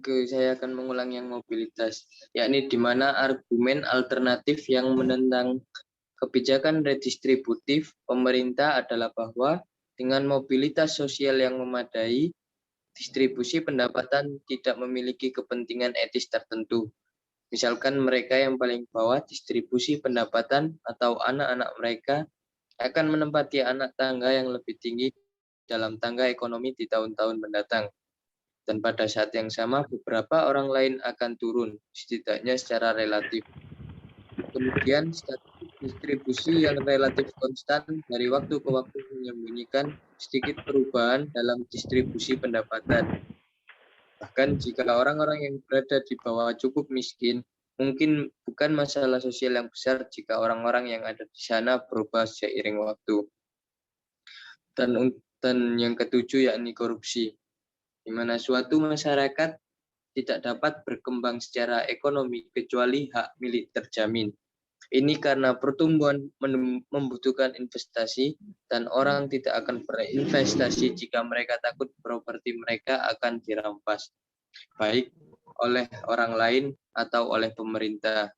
saya akan mengulang yang mobilitas, yakni di mana argumen alternatif yang menentang kebijakan redistributif pemerintah adalah bahwa dengan mobilitas sosial yang memadai, distribusi pendapatan tidak memiliki kepentingan etis tertentu. Misalkan mereka yang paling bawah distribusi pendapatan atau anak-anak mereka akan menempati anak tangga yang lebih tinggi dalam tangga ekonomi di tahun-tahun mendatang. Dan pada saat yang sama beberapa orang lain akan turun, setidaknya secara relatif. Kemudian distribusi yang relatif konstan dari waktu ke waktu menyembunyikan sedikit perubahan dalam distribusi pendapatan. Bahkan jika orang-orang yang berada di bawah cukup miskin, mungkin bukan masalah sosial yang besar jika orang-orang yang ada di sana berubah seiring waktu. Dan yang ketujuh yakni korupsi, di mana suatu masyarakat tidak dapat berkembang secara ekonomi kecuali hak milik terjamin. Ini karena pertumbuhan membutuhkan investasi dan orang tidak akan berinvestasi jika mereka takut properti mereka akan dirampas, baik oleh orang lain atau oleh pemerintah.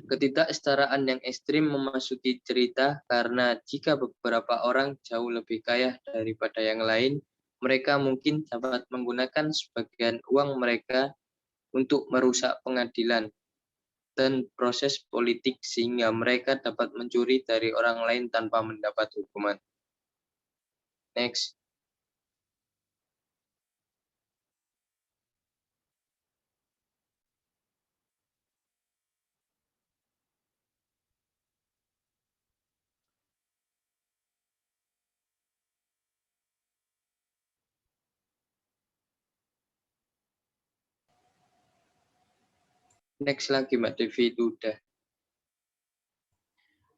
Ketidaksetaraan yang ekstrim memasuki cerita karena jika beberapa orang jauh lebih kaya daripada yang lain, mereka mungkin dapat menggunakan sebagian uang mereka untuk merusak pengadilan dan proses politik sehingga mereka dapat mencuri dari orang lain tanpa mendapat hukuman. Next. Next lagi Mbak Devi, itu udah.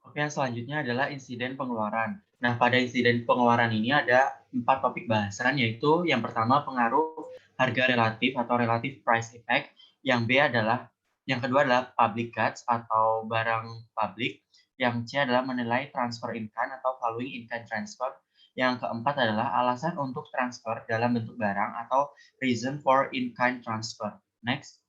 Oke, yang selanjutnya adalah insiden pengeluaran. Nah, pada insiden pengeluaran ini ada 4 topik bahasan, yaitu yang pertama pengaruh harga relatif atau relative price effect, yang kedua adalah public goods atau barang publik, yang C adalah menilai transfer in kind atau following in kind transfer, yang keempat adalah alasan untuk transfer dalam bentuk barang atau reason for in kind transfer. Next.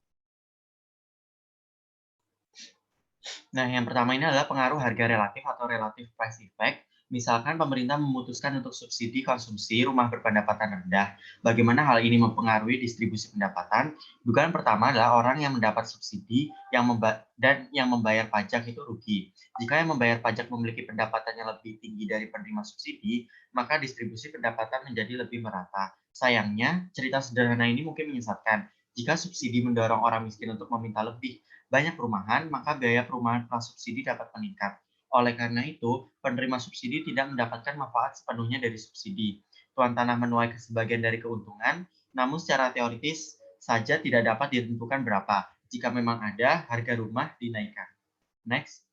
Nah, yang pertama ini adalah pengaruh harga relatif atau relative price effect. Misalkan pemerintah memutuskan untuk subsidi konsumsi rumah berpendapatan rendah. Bagaimana hal ini mempengaruhi distribusi pendapatan? Dugaan pertama adalah orang yang mendapat subsidi dan yang membayar pajak itu rugi. Jika yang membayar pajak memiliki pendapatan yang lebih tinggi dari penerima subsidi, maka distribusi pendapatan menjadi lebih merata. Sayangnya, cerita sederhana ini mungkin menyesatkan. Jika subsidi mendorong orang miskin untuk meminta lebih banyak perumahan, maka biaya perumahan prasubsidi dapat meningkat. Oleh karena itu, penerima subsidi tidak mendapatkan manfaat sepenuhnya dari subsidi. Tuan tanah menuai sebagian dari keuntungan, namun secara teoritis saja tidak dapat ditentukan berapa. Jika memang ada, harga rumah dinaikkan. Next.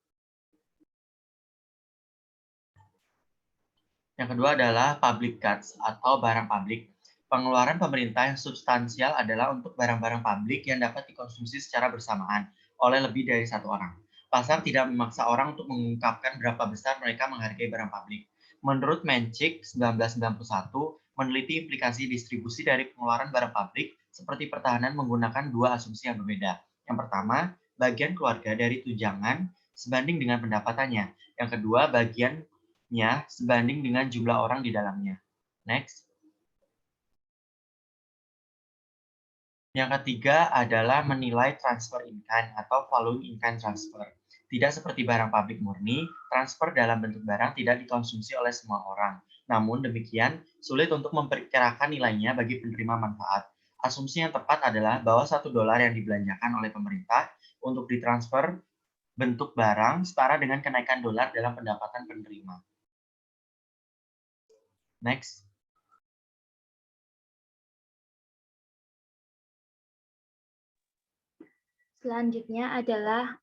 Yang kedua adalah public goods atau barang publik. Pengeluaran pemerintah yang substansial adalah untuk barang-barang publik yang dapat dikonsumsi secara bersamaan oleh lebih dari satu orang. Pasar tidak memaksa orang untuk mengungkapkan berapa besar mereka menghargai barang publik. Menurut Menchik 1991, meneliti implikasi distribusi dari pengeluaran barang publik seperti pertahanan menggunakan dua asumsi yang berbeda. Yang pertama, bagian keluarga dari tunjangan sebanding dengan pendapatannya. Yang kedua, bagiannya sebanding dengan jumlah orang di dalamnya. Next. Yang ketiga adalah menilai transfer in kind atau following in kind transfer. Tidak seperti barang publik murni, transfer dalam bentuk barang tidak dikonsumsi oleh semua orang. Namun demikian, sulit untuk memperkirakan nilainya bagi penerima manfaat. Asumsi yang tepat adalah bahwa $1 yang dibelanjakan oleh pemerintah untuk ditransfer bentuk barang setara dengan kenaikan dolar dalam pendapatan penerima. Next. Selanjutnya adalah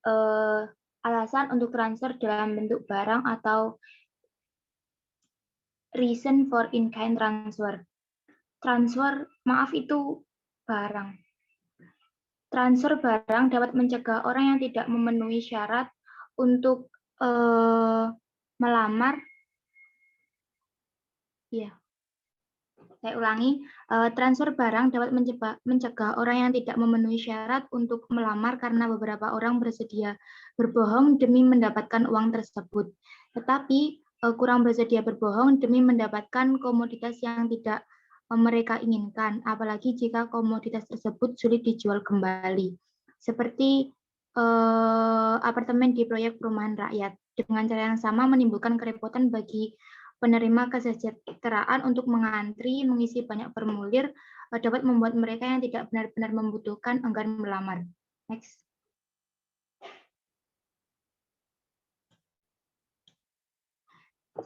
alasan untuk transfer dalam bentuk barang atau reason for in-kind transfer. Itu barang. Transfer barang dapat mencegah orang yang tidak memenuhi syarat untuk melamar. Ya. Saya ulangi, transfer barang dapat mencegah orang yang tidak memenuhi syarat untuk melamar karena beberapa orang bersedia berbohong demi mendapatkan uang tersebut. Tetapi kurang bersedia berbohong demi mendapatkan komoditas yang tidak mereka inginkan, apalagi jika komoditas tersebut sulit dijual kembali. Seperti apartemen di proyek perumahan rakyat. Dengan cara yang sama menimbulkan kerepotan bagi penerima kesejahteraan untuk mengantri, mengisi banyak formulir, dapat membuat mereka yang tidak benar-benar membutuhkan enggan melamar. Next.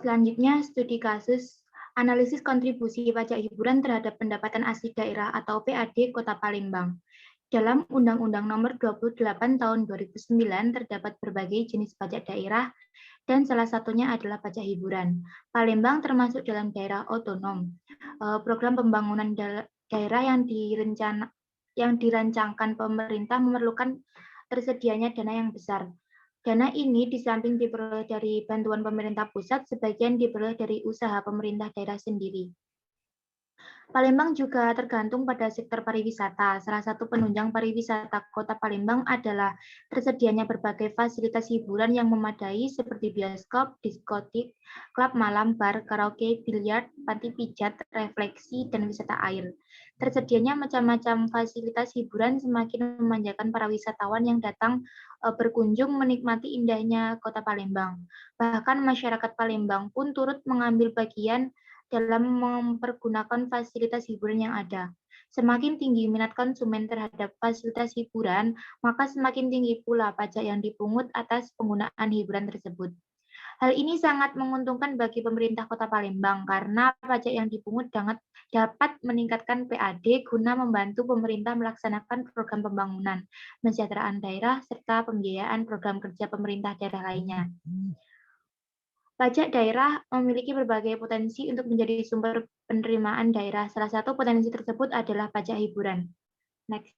Selanjutnya, studi kasus analisis kontribusi pajak hiburan terhadap pendapatan asli daerah atau PAD Kota Palembang. Dalam Undang-Undang Nomor 28 Tahun 2009 terdapat berbagai jenis pajak daerah dan salah satunya adalah pajak hiburan. Palembang termasuk dalam daerah otonom. Program pembangunan daerah yang dirancangkan pemerintah memerlukan tersedianya dana yang besar. Dana ini di samping diperoleh dari bantuan pemerintah pusat, sebagian diperoleh dari usaha pemerintah daerah sendiri. Palembang juga tergantung pada sektor pariwisata. Salah satu penunjang pariwisata Kota Palembang adalah tersedianya berbagai fasilitas hiburan yang memadai seperti bioskop, diskotik, klub malam, bar, karaoke, biliar, panti pijat, refleksi, dan wisata air. Tersedianya macam-macam fasilitas hiburan semakin memanjakan para wisatawan yang datang berkunjung menikmati indahnya Kota Palembang. Bahkan masyarakat Palembang pun turut mengambil bagian dalam mempergunakan fasilitas hiburan yang ada. Semakin tinggi minat konsumen terhadap fasilitas hiburan, maka semakin tinggi pula pajak yang dipungut atas penggunaan hiburan tersebut. Hal ini sangat menguntungkan bagi pemerintah Kota Palembang karena pajak yang dipungut dapat meningkatkan PAD guna membantu pemerintah melaksanakan program pembangunan, kesejahteraan daerah, serta pembiayaan program kerja pemerintah daerah lainnya. Pajak daerah memiliki berbagai potensi untuk menjadi sumber penerimaan daerah. Salah satu potensi tersebut adalah pajak hiburan. Next.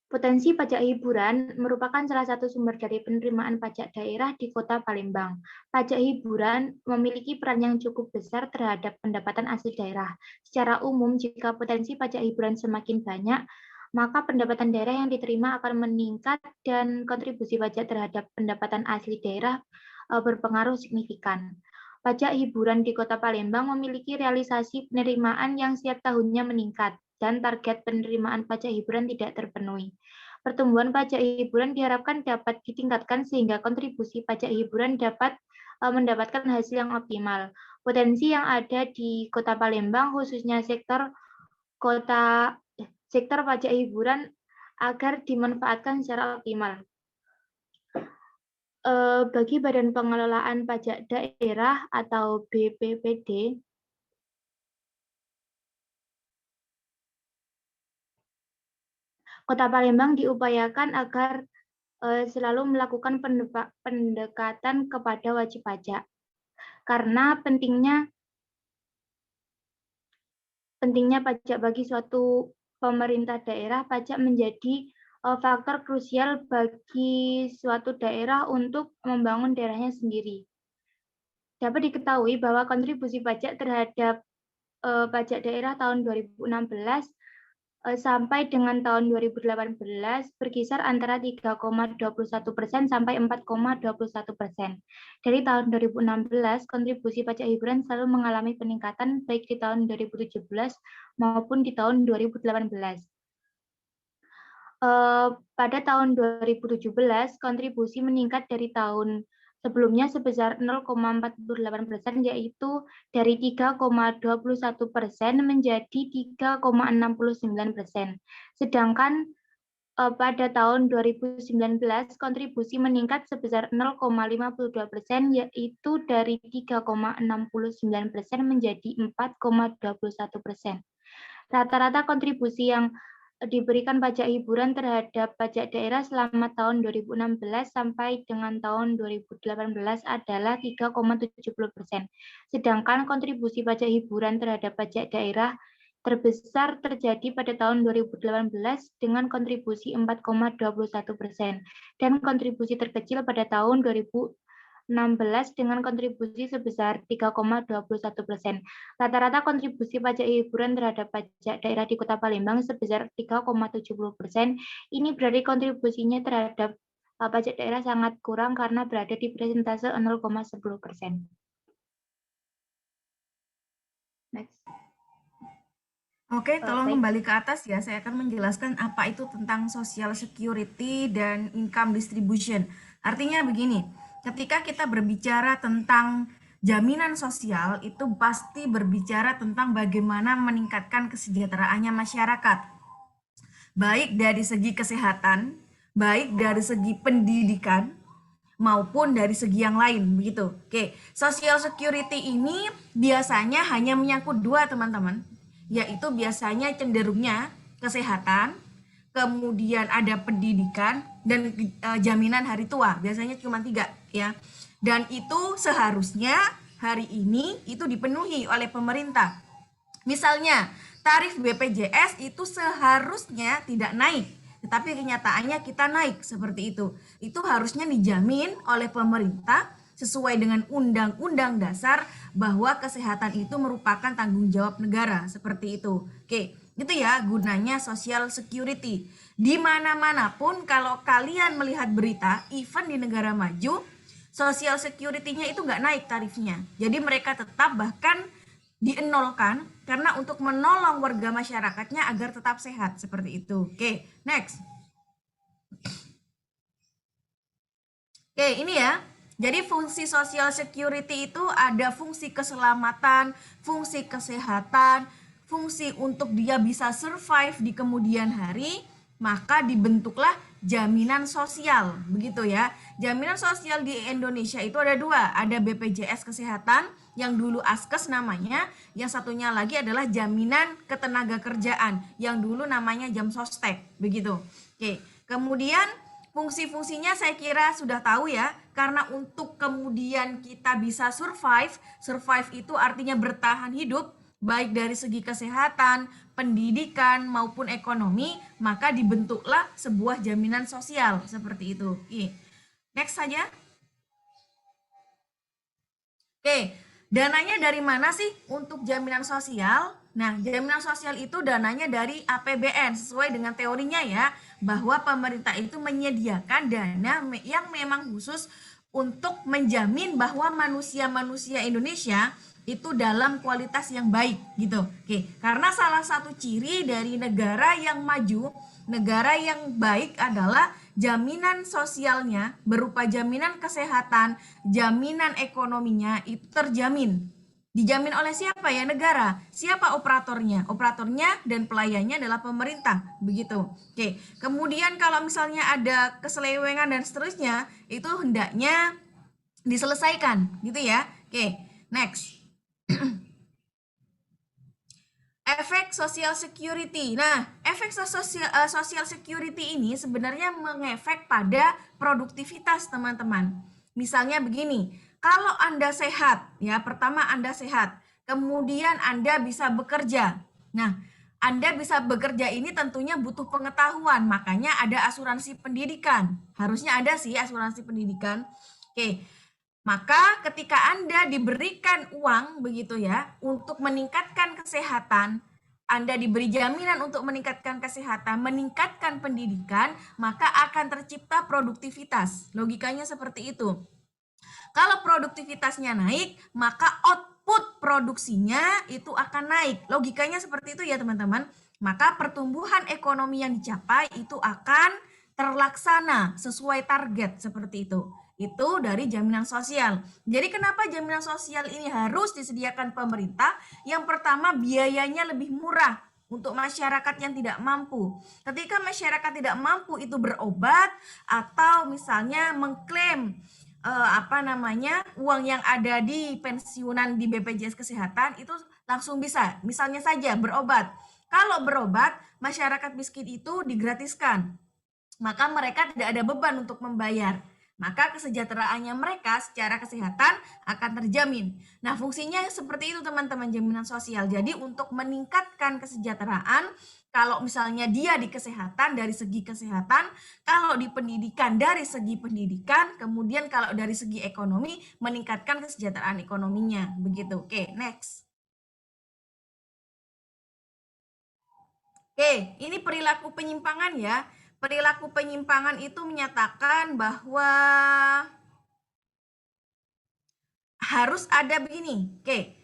Potensi pajak hiburan merupakan salah satu sumber dari penerimaan pajak daerah di Kota Palembang. Pajak hiburan memiliki peran yang cukup besar terhadap pendapatan asli daerah. Secara umum, jika potensi pajak hiburan semakin banyak, maka pendapatan daerah yang diterima akan meningkat dan kontribusi pajak terhadap pendapatan asli daerah berpengaruh signifikan. Pajak hiburan di Kota Palembang memiliki realisasi penerimaan yang setiap tahunnya meningkat dan target penerimaan pajak hiburan tidak terpenuhi. Pertumbuhan pajak hiburan diharapkan dapat ditingkatkan sehingga kontribusi pajak hiburan dapat mendapatkan hasil yang optimal. Potensi yang ada di Kota Palembang khususnya sektor pajak hiburan agar dimanfaatkan secara optimal. Bagi Badan Pengelolaan Pajak Daerah atau BPPD, Kota Palembang diupayakan agar selalu melakukan pendekatan kepada wajib pajak. Karena pentingnya pajak bagi suatu pemerintah daerah, pajak menjadi faktor krusial bagi suatu daerah untuk membangun daerahnya sendiri. Dapat diketahui bahwa kontribusi pajak terhadap pajak daerah tahun 2016 sampai dengan tahun 2018 berkisar antara 3,21% sampai 4,21%. Dari tahun 2016, kontribusi pajak hiburan selalu mengalami peningkatan baik di tahun 2017 maupun di tahun 2018. Pada tahun 2017, kontribusi meningkat dari tahun sebelumnya sebesar 0,48%, yaitu dari 3,21% menjadi 3,69%. Sedangkan pada tahun 2019, kontribusi meningkat sebesar 0,52%, yaitu dari 3,69% menjadi 4,21%. Rata-rata kontribusi yang diberikan pajak hiburan terhadap pajak daerah selama tahun 2016 sampai dengan tahun 2018 adalah 3,70%. Sedangkan kontribusi pajak hiburan terhadap pajak daerah terbesar terjadi pada tahun 2018 dengan kontribusi 4,21% dan kontribusi terkecil pada tahun 2016 16 dengan kontribusi sebesar 3,21%. Rata-rata kontribusi pajak hiburan terhadap pajak daerah di Kota Palembang sebesar 3,70%. Ini berarti kontribusinya terhadap pajak daerah sangat kurang karena berada di persentase 0,10%. Next. Oke, tolong Baik. kembali ke atas ya. Saya akan menjelaskan apa itu tentang social security dan income distribution. Artinya begini, ketika kita berbicara tentang jaminan sosial, itu pasti berbicara tentang bagaimana meningkatkan kesejahteraannya masyarakat. Baik dari segi kesehatan, baik dari segi pendidikan, maupun dari segi yang lain, begitu. Oke, social security ini biasanya hanya menyangkut dua, teman-teman, yaitu biasanya cenderungnya kesehatan, kemudian ada pendidikan, dan jaminan hari tua, biasanya cuma 3 ya. Dan itu seharusnya hari ini itu dipenuhi oleh pemerintah. Misalnya, tarif BPJS itu seharusnya tidak naik, tetapi kenyataannya kita naik seperti itu. Itu harusnya dijamin oleh pemerintah sesuai dengan Undang-Undang Dasar bahwa kesehatan itu merupakan tanggung jawab negara, seperti itu. Oke, itu ya gunanya social security. Di mana-mana pun kalau kalian melihat berita, even di negara maju, social security-nya itu nggak naik tarifnya. Jadi mereka tetap bahkan dienolkan karena untuk menolong warga masyarakatnya agar tetap sehat, seperti itu. Oke, next. Oke, ini ya. Jadi fungsi social security itu ada fungsi keselamatan, fungsi kesehatan, fungsi untuk dia bisa survive di kemudian hari, maka dibentuklah jaminan sosial, begitu ya. Jaminan sosial di Indonesia itu ada 2, ada BPJS Kesehatan yang dulu Askes namanya, yang satunya lagi adalah jaminan ketenagakerjaan yang dulu namanya Jamsostek, begitu. Oke, kemudian fungsi-fungsinya saya kira sudah tahu ya, karena untuk kemudian kita bisa survive itu artinya bertahan hidup, baik dari segi kesehatan, pendidikan, maupun ekonomi, maka dibentuklah sebuah jaminan sosial, seperti itu. Oke, next saja. Oke, dananya dari mana sih untuk jaminan sosial? Nah, jaminan sosial itu dananya dari APBN, sesuai dengan teorinya ya, bahwa pemerintah itu menyediakan dana yang memang khusus untuk menjamin bahwa manusia-manusia Indonesia itu dalam kualitas yang baik gitu. Oke, karena salah satu ciri dari negara yang maju, negara yang baik adalah jaminan sosialnya berupa jaminan kesehatan, jaminan ekonominya itu terjamin. Dijamin oleh siapa ya? Negara. Siapa operatornya? Operatornya dan pelayannya adalah pemerintah, begitu. Oke. Kemudian kalau misalnya ada keselewengan dan seterusnya, itu hendaknya diselesaikan, gitu ya. Oke, next. Efek social security. Nah, efek social security ini sebenarnya mengefek pada produktivitas teman-teman. Misalnya begini, kalau Anda sehat, ya pertama Anda sehat, kemudian Anda bisa bekerja. Nah, Anda bisa bekerja ini tentunya butuh pengetahuan, makanya ada asuransi pendidikan. Harusnya ada sih asuransi pendidikan. Oke. Maka ketika Anda diberikan uang begitu ya untuk meningkatkan kesehatan, Anda diberi jaminan untuk meningkatkan kesehatan, meningkatkan pendidikan, maka akan tercipta produktivitas. Logikanya seperti itu. Kalau produktivitasnya naik, maka output produksinya itu akan naik. Logikanya seperti itu ya teman-teman. Maka pertumbuhan ekonomi yang dicapai itu akan terlaksana sesuai target seperti itu. Itu dari jaminan sosial. Jadi kenapa jaminan sosial ini harus disediakan pemerintah? Yang pertama, biayanya lebih murah untuk masyarakat yang tidak mampu. Ketika masyarakat tidak mampu itu berobat atau misalnya mengklaim uang yang ada di pensiunan di BPJS Kesehatan itu langsung bisa, misalnya saja berobat. Kalau berobat, masyarakat miskin itu digratiskan, maka mereka tidak ada beban untuk membayar. maka kesejahteraannya mereka secara kesehatan akan terjamin. Nah, fungsinya seperti itu teman-teman, jaminan sosial. Jadi untuk meningkatkan kesejahteraan, kalau misalnya dia di kesehatan dari segi kesehatan, kalau di pendidikan dari segi pendidikan, kemudian kalau dari segi ekonomi meningkatkan kesejahteraan ekonominya. Begitu. Oke, next. Oke, ini perilaku penyimpangan ya. Perilaku penyimpangan itu menyatakan bahwa harus ada begini. Oke,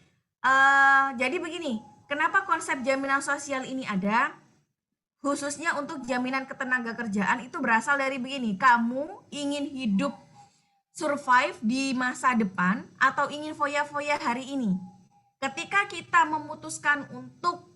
jadi begini. Kenapa konsep jaminan sosial ini ada? Khususnya untuk jaminan ketenaga kerjaan itu berasal dari begini. Kamu ingin hidup survive di masa depan atau ingin foya-foya hari ini. Ketika kita memutuskan untuk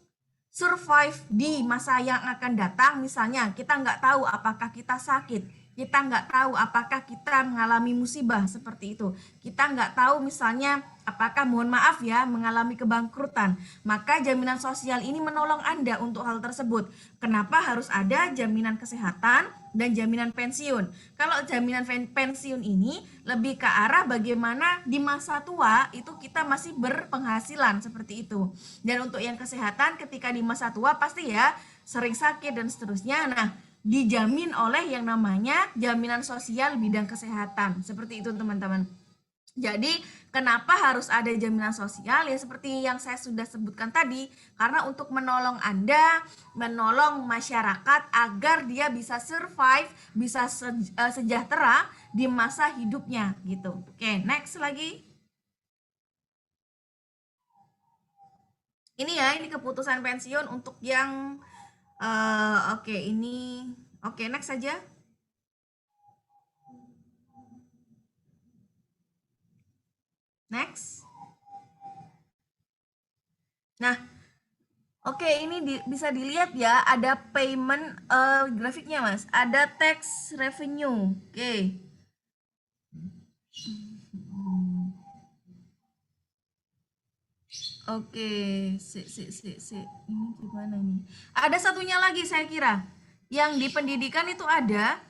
survive di masa yang akan datang, misalnya kita nggak tahu apakah kita sakit, kita nggak tahu apakah kita mengalami musibah seperti itu, kita nggak tahu misalnya apakah, mohon maaf ya, mengalami kebangkrutan, maka jaminan sosial ini menolong Anda untuk hal tersebut. Kenapa harus ada jaminan kesehatan dan jaminan pensiun? Kalau jaminan pensiun ini lebih ke arah bagaimana di masa tua itu kita masih berpenghasilan seperti itu. Dan untuk yang kesehatan ketika di masa tua pasti ya sering sakit dan seterusnya. Nah, dijamin oleh yang namanya jaminan sosial bidang kesehatan. Seperti itu teman-teman. Jadi kenapa harus ada jaminan sosial? Ya seperti yang saya sudah sebutkan tadi, karena untuk menolong Anda, menolong masyarakat agar dia bisa survive, bisa sejahtera di masa hidupnya gitu. Oke, next lagi. Ini ya, ini keputusan pensiun untuk yang oke, ini oke, next saja. Next. Nah, oke, ini bisa dilihat ya, ada payment grafiknya Mas, ada tax revenue. Oke. Oke, ini gimana nih? Ada satunya lagi saya kira, yang di pendidikan itu ada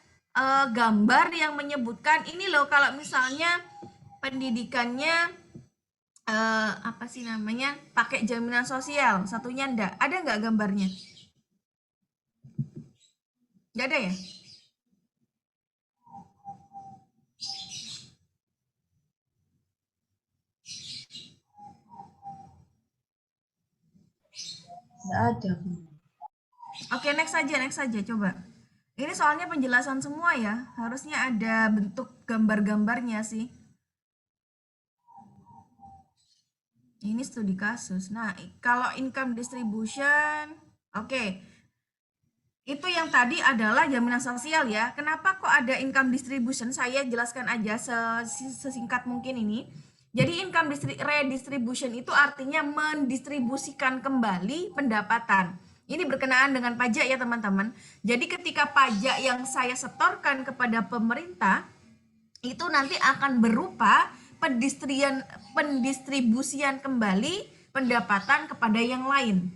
gambar yang menyebutkan ini loh, kalau misalnya pendidikannya apa sih namanya, pakai jaminan sosial, satunya enggak, ada nggak gambarnya? Nggak ada ya? Nggak ada. Oke, next saja coba. Ini soalnya penjelasan semua ya, harusnya ada bentuk gambar-gambarnya sih. Ini studi kasus. Nah, kalau income distribution, oke. Itu yang tadi adalah jaminan sosial ya. Kenapa kok ada income distribution? Saya jelaskan aja sesingkat mungkin ini. Jadi income redistribution itu artinya mendistribusikan kembali pendapatan. Ini berkenaan dengan pajak ya teman-teman. Jadi ketika pajak yang saya setorkan kepada pemerintah, itu nanti akan berupa pendistribusian kembali pendapatan kepada yang lain.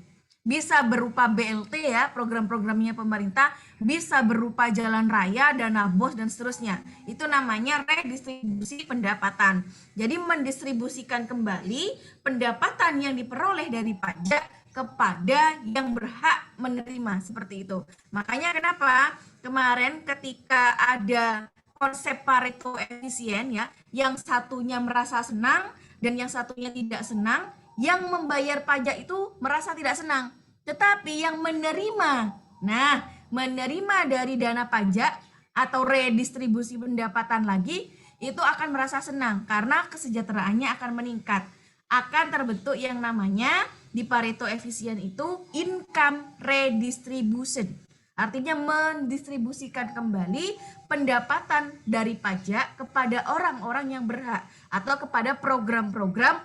Bisa berupa BLT ya, program-programnya pemerintah, bisa berupa jalan raya, dana BOS, dan seterusnya. Itu namanya redistribusi pendapatan. Jadi mendistribusikan kembali pendapatan yang diperoleh dari pajak kepada yang berhak menerima, seperti itu. Makanya kenapa kemarin ketika ada konsep Pareto efisien ya, yang satunya merasa senang dan yang satunya tidak senang, yang membayar pajak itu merasa tidak senang, tetapi yang menerima, nah menerima dari dana pajak atau redistribusi pendapatan lagi, itu akan merasa senang karena kesejahteraannya akan meningkat. Akan terbentuk yang namanya di Pareto efisien itu income redistribution. Artinya mendistribusikan kembali pendapatan dari pajak kepada orang-orang yang berhak atau kepada program-program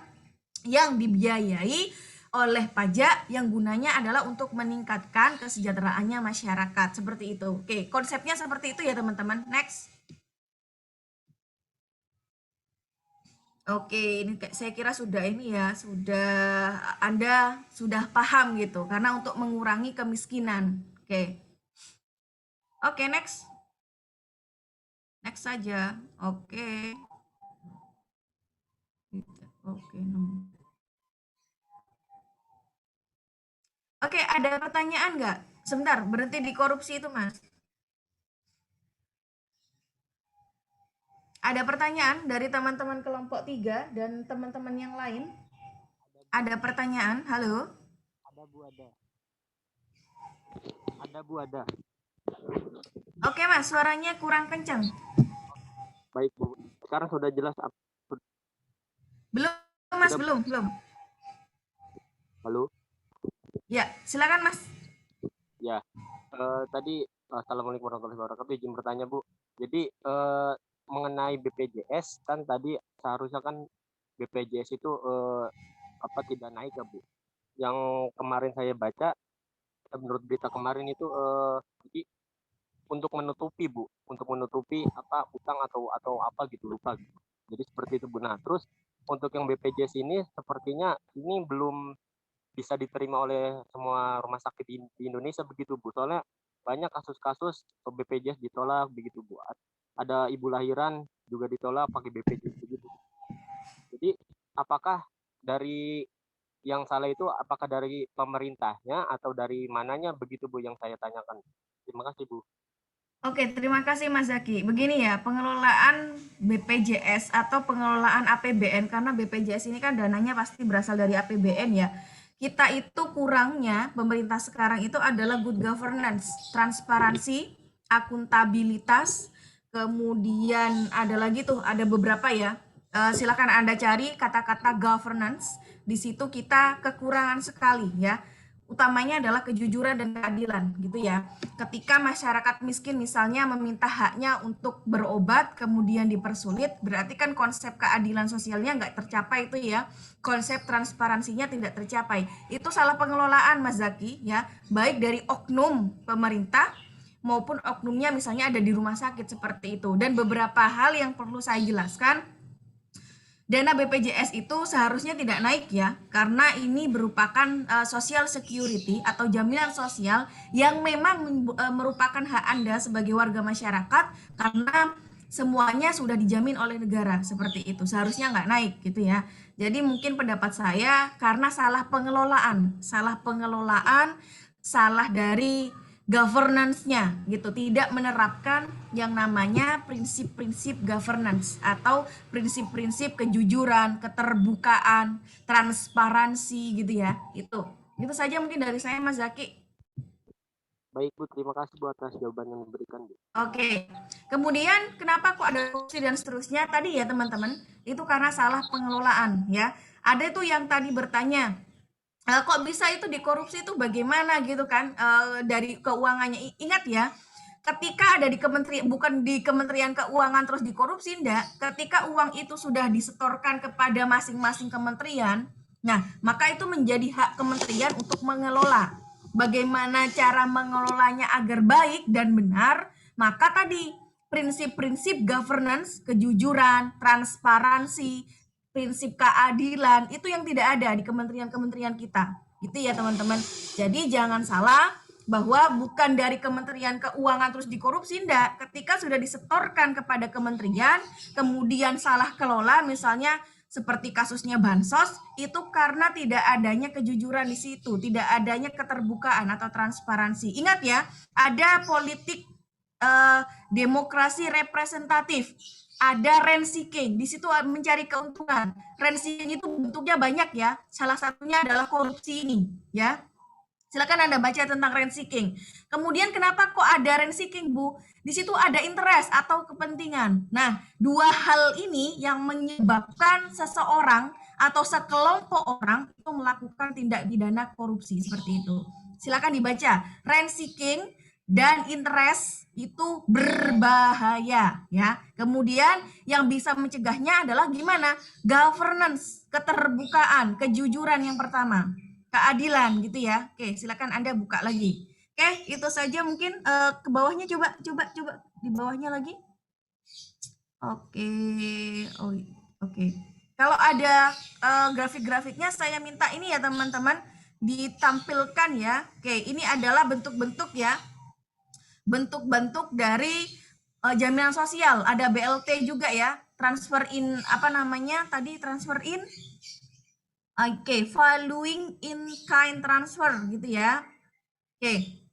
yang dibiayai oleh pajak yang gunanya adalah untuk meningkatkan kesejahteraannya masyarakat. Seperti itu. Oke, konsepnya seperti itu ya teman-teman. Next. Oke, ini saya kira sudah ini ya, Anda sudah paham gitu, karena untuk mengurangi kemiskinan. Oke, next next saja. Oke. Oke, Oke, ada pertanyaan nggak? Sebentar, berhenti di korupsi itu, Mas. Ada pertanyaan dari teman-teman kelompok 3 dan teman-teman yang lain? Ada pertanyaan? Halo? Ada Bu, ada. Ada Bu, ada. Oke, Mas, suaranya kurang kencang. Baik Bu, sekarang sudah jelas. Belum, Mas, belum. Halo? Ya, silakan, Mas. Ya, tadi Assalamualaikum warahmatullahi wabarakatuh. Izin bertanya Bu. Jadi mengenai BPJS kan tadi seharusnya kan BPJS itu tidak naik ya Bu. Yang kemarin saya baca menurut berita kemarin itu jadi untuk menutupi Bu, untuk menutupi utang atau apa gitu, lupa gitu. Jadi seperti itu Bu. Nah, terus untuk yang BPJS ini sepertinya ini belum bisa diterima oleh semua rumah sakit di Indonesia begitu Bu. Soalnya banyak kasus-kasus BPJS ditolak begitu Bu. Ada ibu lahiran juga ditolak pakai BPJS begitu. Jadi apakah dari yang salah itu apakah dari pemerintahnya atau dari mananya begitu Bu yang saya tanyakan. Terima kasih Bu. Oke, terima kasih Mas Zaki. Begini ya, pengelolaan BPJS atau pengelolaan APBN, karena BPJS ini kan dananya pasti berasal dari APBN ya. Kita itu kurangnya, pemerintah sekarang itu adalah good governance, transparansi, akuntabilitas, kemudian ada lagi tuh, ada beberapa ya. Silakan Anda cari kata-kata governance, di situ kita kekurangan sekali ya. Utamanya adalah kejujuran dan keadilan gitu ya. Ketika masyarakat miskin misalnya meminta haknya untuk berobat kemudian dipersulit, berarti kan konsep keadilan sosialnya nggak tercapai itu ya. Konsep transparansinya tidak tercapai. Itu salah pengelolaan Mas Zaki ya, baik dari oknum pemerintah maupun oknumnya misalnya ada di rumah sakit seperti itu. Dan beberapa hal yang perlu saya jelaskan, dana BPJS itu seharusnya tidak naik ya, karena ini merupakan social security atau jaminan sosial yang memang merupakan hak Anda sebagai warga masyarakat, karena semuanya sudah dijamin oleh negara seperti itu. Seharusnya nggak naik gitu ya. Jadi mungkin pendapat saya karena salah pengelolaan, salah dari governance-nya gitu, tidak menerapkan yang namanya prinsip-prinsip governance atau prinsip-prinsip kejujuran, keterbukaan, transparansi gitu ya. Itu saja mungkin dari saya Mas Zaki. Baik Bu, terima kasih Bu atas jawaban yang diberikan Bu. Oke. Kemudian kenapa kok ada korupsi dan seterusnya tadi ya teman-teman? Itu karena salah pengelolaan ya. Ada tuh yang tadi bertanya, kok bisa itu dikorupsi itu bagaimana gitu kan, dari keuangannya. Ingat ya, ketika ada di kementerian, bukan di Kementerian Keuangan terus dikorupsi, enggak. Ketika uang itu sudah disetorkan kepada masing-masing kementerian, nah maka itu menjadi hak kementerian untuk mengelola. Bagaimana cara mengelolanya agar baik dan benar, maka tadi prinsip-prinsip governance, kejujuran, transparansi, prinsip keadilan itu yang tidak ada di kementerian-kementerian kita. Gitu ya teman-teman. Jadi jangan salah bahwa bukan dari Kementerian Keuangan terus dikorupsi, enggak. Ketika sudah disetorkan kepada kementerian, kemudian salah kelola misalnya seperti kasusnya Bansos, itu karena tidak adanya kejujuran di situ, tidak adanya keterbukaan atau transparansi. Ingat ya, ada politik demokrasi representatif, ada rent seeking, di situ mencari keuntungan. Rent seeking itu bentuknya banyak ya, salah satunya adalah korupsi ini ya. Silakan Anda baca tentang rent seeking. Kemudian kenapa kok ada rent seeking Bu? Di situ ada interest atau kepentingan. Nah, dua hal ini yang menyebabkan seseorang atau sekelompok orang itu melakukan tindak pidana korupsi seperti itu. Silakan dibaca. Rent seeking dan interest itu berbahaya ya. Kemudian yang bisa mencegahnya adalah gimana? Governance, keterbukaan, kejujuran yang pertama, keadilan gitu ya. Oke, silakan Anda buka lagi. Oke, itu saja mungkin ke bawahnya coba di bawahnya lagi. Oke. Oh, oke. Kalau ada grafik-grafiknya saya minta ini ya teman-teman ditampilkan ya. Oke, ini adalah bentuk-bentuk ya. Bentuk-bentuk dari jaminan sosial, ada BLT juga ya, transfer in apa namanya tadi, transfer in oke, valuing in kind transfer gitu ya. Oke.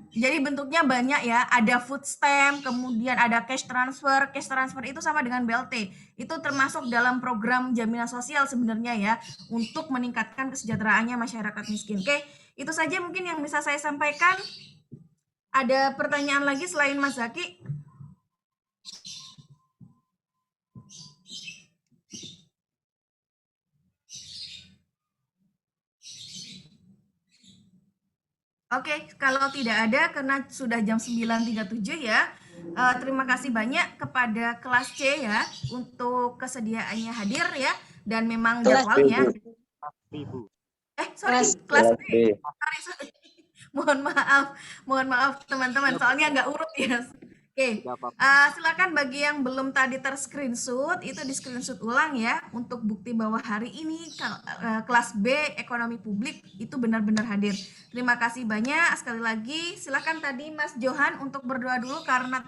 Jadi bentuknya banyak ya, ada food stamp, kemudian ada cash transfer. Cash transfer itu sama dengan BLT. Itu termasuk dalam program jaminan sosial sebenarnya ya, untuk meningkatkan kesejahteraannya masyarakat miskin. Oke, itu saja mungkin yang bisa saya sampaikan. Ada pertanyaan lagi selain Mas Zaki? Oke, kalau tidak ada karena sudah jam 9.37 ya. Terima kasih banyak kepada kelas C ya untuk kesediaannya hadir ya, dan memang Kelas jadwalnya. Ibu. Sorry, kelas B. Sorry. Mohon maaf teman-teman, soalnya nggak urut ya. Oke, silakan bagi yang belum tadi ter-screenshot, itu di screenshot ulang ya, untuk bukti bahwa hari ini kelas B ekonomi publik itu benar-benar hadir. Terima kasih banyak sekali lagi. Silakan tadi Mas Johan untuk berdoa dulu karena